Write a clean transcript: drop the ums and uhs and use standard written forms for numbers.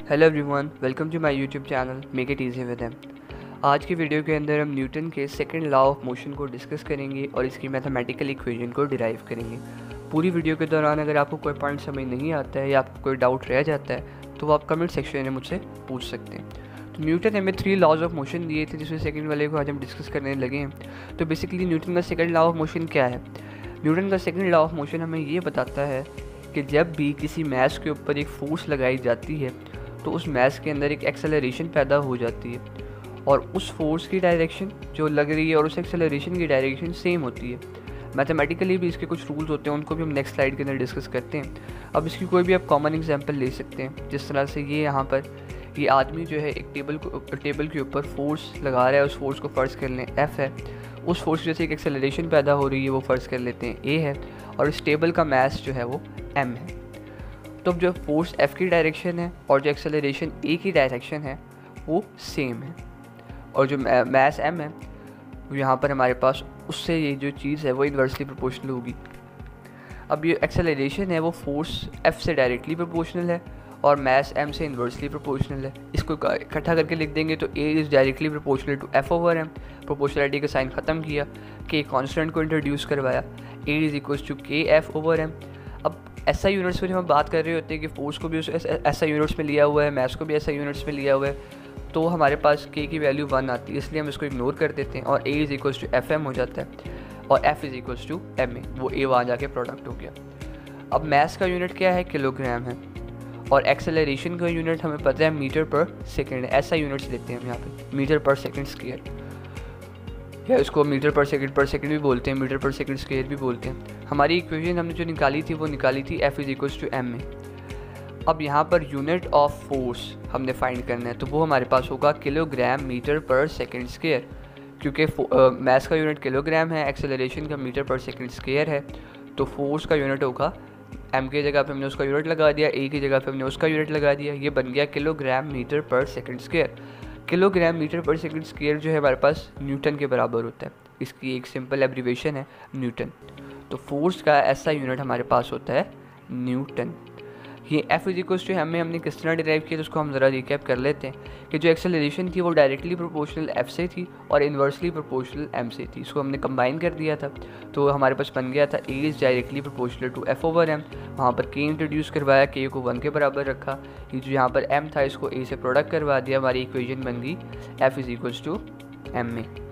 Hello everyone, welcome to my YouTube channel make it easy with M. आज की video के अंदर हम न्यूटन के सेकंड लॉ ऑफ मोशन को डिस्कस करेंगे और इसकी मैथमेटिकल इक्वेशन को डिराइव करेंगे। पूरी वीडियो के दौरान अगर आपको कोई पॉइंट समझ नहीं आता है या आपको कोई डाउट रह जाता है तो आप कमेंट सेक्शन में मुझसे पूछ सकते हैं। तो न्यूटन हमें 3 लॉज ऑफ मोशन दिए थे, जिसमें सेकंड वाले को आज हम डिस्कस करने लगे हैं। तो बेसिकली न्यूटन का सेकंड लॉ ऑफ मोशन क्या है? न्यूटन का सेकंड लॉ ऑफ मोशन हमें ये बताता है कि जब भी किसी मास के ऊपर एक फोर्स लगाई जाती है तो उस मास के अंदर एक एक्सेलरेशन पैदा हो जाती है और उस फोर्स की डायरेक्शन जो लग रही है और उस एक्सेलरेशन की डायरेक्शन सेम होती है। मैथमेटिकली भी इसके कुछ रूल्स होते हैं, उनको भी हम नेक्स्ट स्लाइड के अंदर डिस्कस करते हैं। अब इसकी कोई भी आप कॉमन एग्जांपल ले सकते हैं, जिस तरह से ये यहाँ पर ये आदमी जो है एक टेबल के ऊपर फोर्स लगा रहा है। उस फोर्स को फ़र्ज़ कर लें F है। उस फोर्स की वजह से एक एक्सेलरेशन पैदा हो रही है, वो फ़र्ज़ कर लेते हैं A है, और इस टेबल का मास जो है वो M है। तो अब जो फोर्स F की डायरेक्शन है और जो एक्सेलरेशन A की डायरेक्शन है वो सेम है, और जो मास M है वो यहाँ पर हमारे पास उससे ये जो चीज़ है वो इन्वर्सली प्रोपोर्शनल होगी। अब ये एक्सेलरेशन है वो फोर्स F से डायरेक्टली प्रोपोर्शनल है और मास M से इन्वर्सली प्रोपोर्शनल है। इसको इकट्ठा करके लिख देंगे तो A is directly proportional to F over M। Proportionality का साइन ख़त्म किया, K कांस्टेंट को इंट्रोड्यूस करवाया, A is equals to K F over M। अब ऐसा यूनिट्स में जब हम बात कर रहे होते हैं कि फोर्स को भी ऐसा यूनिट्स में लिया हुआ है, मास को भी ऐसा यूनिट्स में लिया हुआ है, तो हमारे पास K की वैल्यू 1 आती है, इसलिए हम इसको इग्नोर कर देते हैं और A is equals to F M हो जाता है और F is equals to M A, वो A वहाँ जाके प्रोडक्ट हो गया। अब मास का यूनिट क्या है? किलोग्राम है, और एक्सेलरेशन का यूनिट हमें पता है मीटर पर सेकेंड है। ऐसा यूनिट्स लेते हैं हम यहाँ पे, मीटर पर सेकेंड स्क्वायर, या इसको मीटर पर सेकंड भी बोलते हैं, मीटर पर सेकंड स्क्वायर भी बोलते हैं। हमारी इक्वेशन हमने जो निकाली थी वो निकाली थी F is equals to M में। अब यहाँ पर यूनिट ऑफ फोर्स हमने फाइंड करना है, तो वो हमारे पास होगा kilogram metre per second square, क्योंकि मास का यूनिट किलोग्राम है, एक्सेलरेशन का मीटर पर सेकंड स्क्वायर है, तो फोर्स का यूनिट होगा M की जगह पे हमने उसका यूनिट लगा दिया, A की जगह पे हमने उसका यूनिट लगा दिया, ये बन गया kilogram metre per second square. Kilogram metre per second square जो है हमारे पास न्यूटन के बराबर होता है, इसकी एक सिंपल एब्रीवेशन है न्यूटन। तो फोर्स का ऐसा यूनिट हमारे पास होता है न्यूटन। ये F इज इक्वल्स टू हमने किस तरह डिराइव किया, तो उसको हम ज़रा रिकैप कर लेते हैं कि जो एक्सेलरेशन थी वो डायरेक्टली प्रोपोर्शनल F से थी और इन्वर्सली प्रोपोर्शनल M से थी। इसको हमने कंबाइन कर दिया था, तो हमारे पास बन गया था A is directly proportional to F over M। वहाँ पर K इंट्रोड्यूस करवाया, K को 1 के बराबर रखा, ये जो यहाँ पर M था इसको A से प्रोडक्ट करवा दिया, हमारी इक्वेशन बन गई F is equals to M में।